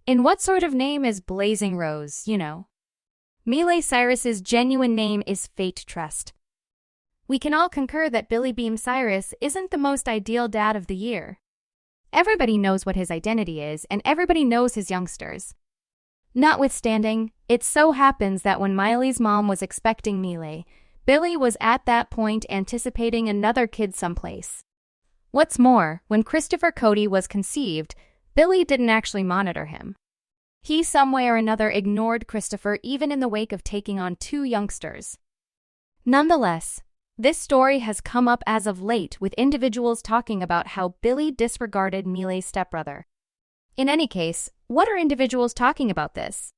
In what sort of name is Blazing Rose, you know? Miley Cyrus's genuine name is Fate Trust. We can all concur that Beam Cyrus isn't the most ideal dad of the year. Everybody knows what his identity is, and everybody knows his youngsters. Notwithstanding, it so happens that when Miley's mom was expecting Miley, Billy was at that point anticipating another kid someplace. What's more, when Christopher Cody was conceived, Billy didn't actually monitor him. He some way or another ignored Christopher even in the wake of taking on 2 youngsters. Nonetheless, this story has come up as of late with individuals talking about how Billy disregarded Miley's stepbrother. In any case, what are individuals talking about this?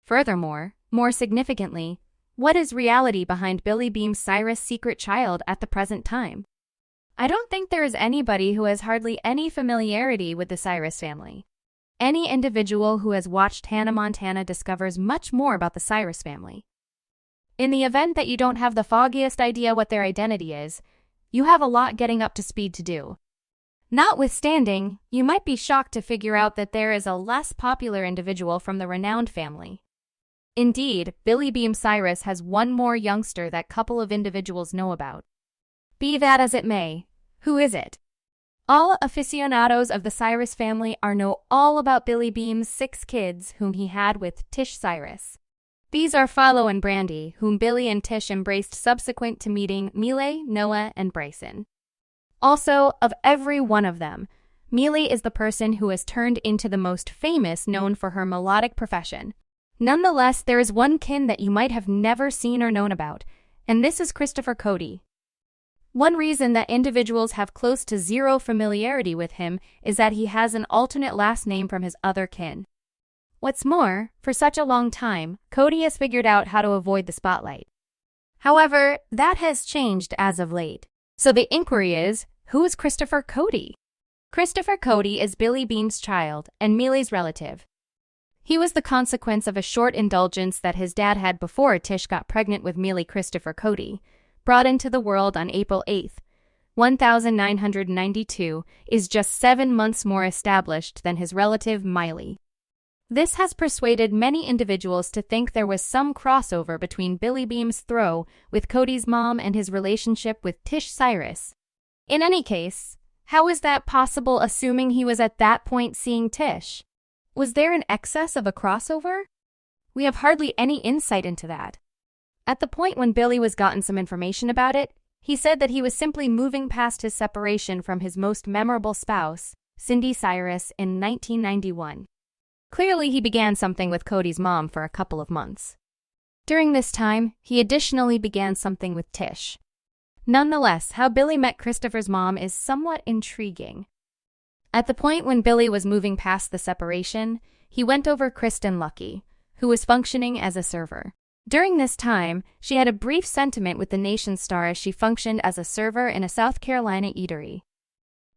Furthermore, more significantly, what is reality behind Beam Cyrus' secret child at the present time? I don't think there is anybody who has hardly any familiarity with the Cyrus family. Any individual who has watched Hannah Montana discovers much more about the Cyrus family. In the event that you don't have the foggiest idea what their identity is, you have a lot getting up to speed to do. Notwithstanding, you might be shocked to figure out that there is a less popular individual from the renowned family. Indeed, Beam Cyrus has one more youngster that couple of individuals know about. Be that as it may, who is it? All aficionados of the Cyrus family know all about Beam's 6 kids whom he had with Tish Cyrus. These are Philo and Brandy, whom Billy and Tish embraced subsequent to meeting Miley, Noah, and Bryson. Also, of every one of them, Miley is the person who has turned into the most famous known for her melodic profession. Nonetheless, there is one kin that you might have never seen or known about, and this is Christopher Cody. One reason that individuals have close to zero familiarity with him is that he has an alternate last name from his other kin. What's more, for such a long time, Cody has figured out how to avoid the spotlight. However, that has changed as of late. So the inquiry is, who is Christopher Cody? Christopher Cody is Beam's child and Miley's relative. He was the consequence of a short indulgence that his dad had before Tish got pregnant with Miley. Christopher Cody, brought into the world on April 8, 1992, is just 7 months more established than his relative Miley. This has persuaded many individuals to think there was some crossover between Beam's throw with Cody's mom and his relationship with Tish Cyrus. In any case, how is that possible assuming he was at that point seeing Tish? Was there an excess of a crossover? We have hardly any insight into that. At the point when Billy was gotten some information about it, he said that he was simply moving past his separation from his most memorable spouse, Cindy Cyrus, in 1991. Clearly, he began something with Cody's mom for a couple of months. During this time, he additionally began something with Tish. Nonetheless, how Billy met Christopher's mom is somewhat intriguing. At the point when Billy was moving past the separation, he went over Kristen Lucky, who was functioning as a server. During this time, she had a brief sentiment with the Nation star as she functioned as a server in a South Carolina eatery.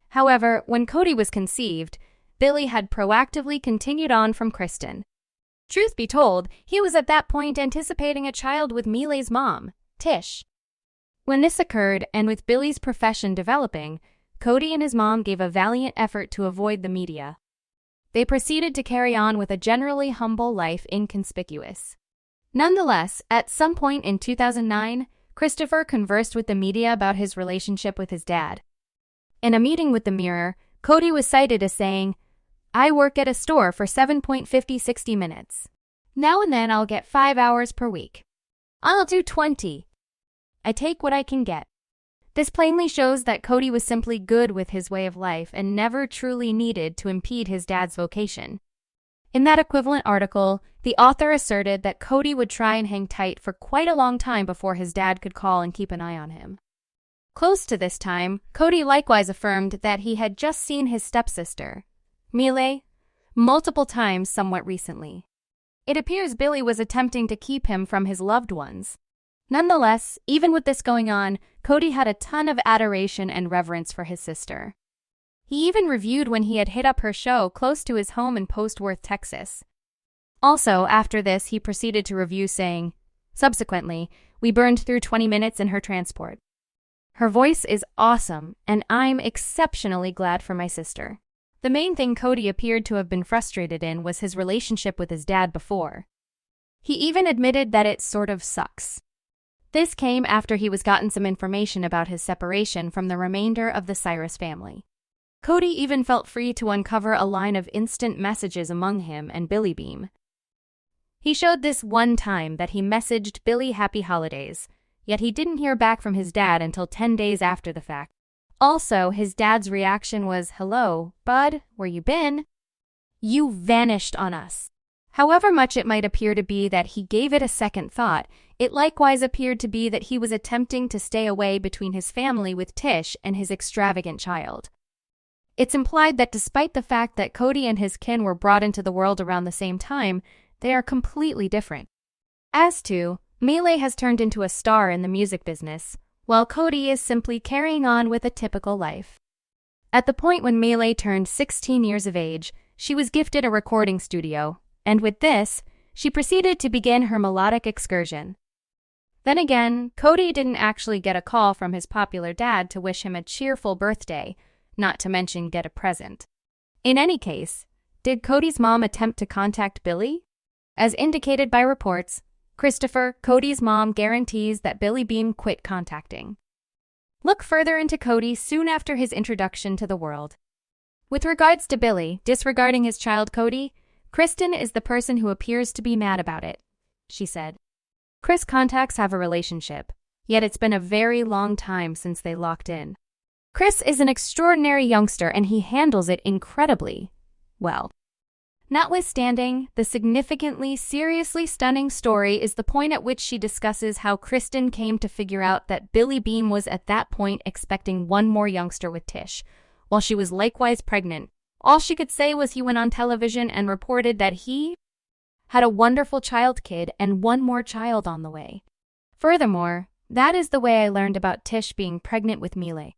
However, when Cody was conceived, Billy had proactively continued on from Kristen. Truth be told, he was at that point anticipating a child with Miley's mom, Tish. When this occurred, and with Billy's profession developing, Cody and his mom gave a valiant effort to avoid the media. They proceeded to carry on with a generally humble life inconspicuous. Nonetheless, at some point in 2009, Christopher conversed with the media about his relationship with his dad. In a meeting with the Mirror, Cody was cited as saying, "I work at a store for 7.50 minutes. Now and then I'll get 5 hours per week. I'll do 20. I take what I can get." This plainly shows that Cody was simply good with his way of life and never truly needed to impede his dad's vocation. In that equivalent article, the author asserted that Cody would try and hang tight for quite a long time before his dad could call and keep an eye on him. Close to this time, Cody likewise affirmed that he had just seen his stepsister, Miley, multiple times somewhat recently. It appears Billy was attempting to keep him from his loved ones. Nonetheless, even with this going on, Cody had a ton of adoration and reverence for his sister. He even reviewed when he had hit up her show close to his home in Post Worth, Texas. Also, after this, he proceeded to review saying, "Subsequently, we burned through 20 minutes in her transport. Her voice is awesome, and I'm exceptionally glad for my sister. The main thing Cody appeared to have been frustrated in was his relationship with his dad before. He even admitted that it sort of sucks. This came after he was gotten some information about his separation from the remainder of the Cyrus family. Cody even felt free to uncover a line of instant messages among him and Billy Beam. He showed this one time that he messaged Billy happy holidays, yet he didn't hear back from his dad until 10 days after the fact. Also, his dad's reaction was, "Hello, bud, where you been? You vanished on us." However much it might appear to be that he gave it a second thought, it likewise appeared to be that he was attempting to stay away between his family with Tish and his extravagant child. It's implied that despite the fact that Cody and his kin were brought into the world around the same time, they are completely different. As to, Miley has turned into a star in the music business, while Cody is simply carrying on with a typical life. At the point when Miley turned 16 years of age, she was gifted a recording studio, and with this, she proceeded to begin her melodic excursion. Then again, Cody didn't actually get a call from his popular dad to wish him a cheerful birthday, not to mention get a present. In any case, did Cody's mom attempt to contact Billy? As indicated by reports, Christopher, Cody's mom, guarantees that Billy Beam quit contacting. Look further into Cody soon after his introduction to the world. With regards to Billy, disregarding his child Cody, Kristen is the person who appears to be mad about it, she said. Chris contacts have a relationship, yet it's been a very long time since they locked in. Chris is an extraordinary youngster and he handles it incredibly well. Notwithstanding, the significantly, seriously stunning story is the point at which she discusses how Kristen came to figure out that Billy Beam was at that point expecting one more youngster with Tish, while she was likewise pregnant. All she could say was he went on television and reported that he had a wonderful child kid and one more child on the way. Furthermore, that is the way I learned about Tish being pregnant with Miley.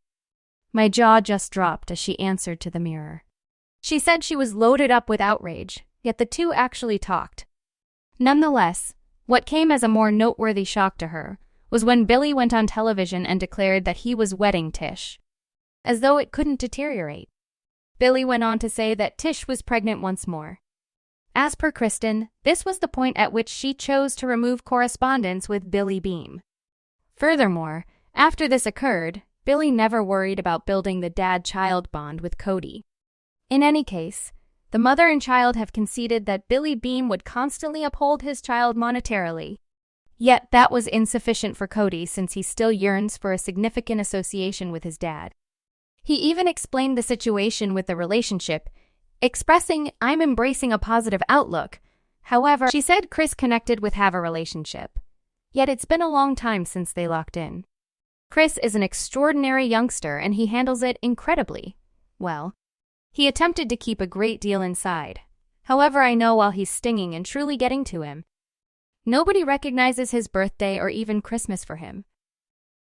My jaw just dropped as she answered to the mirror. She said she was loaded up with outrage, yet the two actually talked. Nonetheless, what came as a more noteworthy shock to her was when Billy went on television and declared that he was wedding Tish, as though it couldn't deteriorate. Billy went on to say that Tish was pregnant once more. As per Kristen, this was the point at which she chose to remove correspondence with Billy Beam. Furthermore, after this occurred, Billy never worried about building the dad-child bond with Cody. In any case, the mother and child have conceded that Billy Beam would constantly uphold his child monetarily. Yet that was insufficient for Cody since he still yearns for a significant association with his dad. He even explained the situation with the relationship, expressing, "I'm embracing a positive outlook." However, she said Chris connected with have a relationship. Yet it's been a long time since they locked in. Chris is an extraordinary youngster and he handles it incredibly well. He attempted to keep a great deal inside. However, I know while he's stinging and truly getting to him. Nobody recognizes his birthday or even Christmas for him.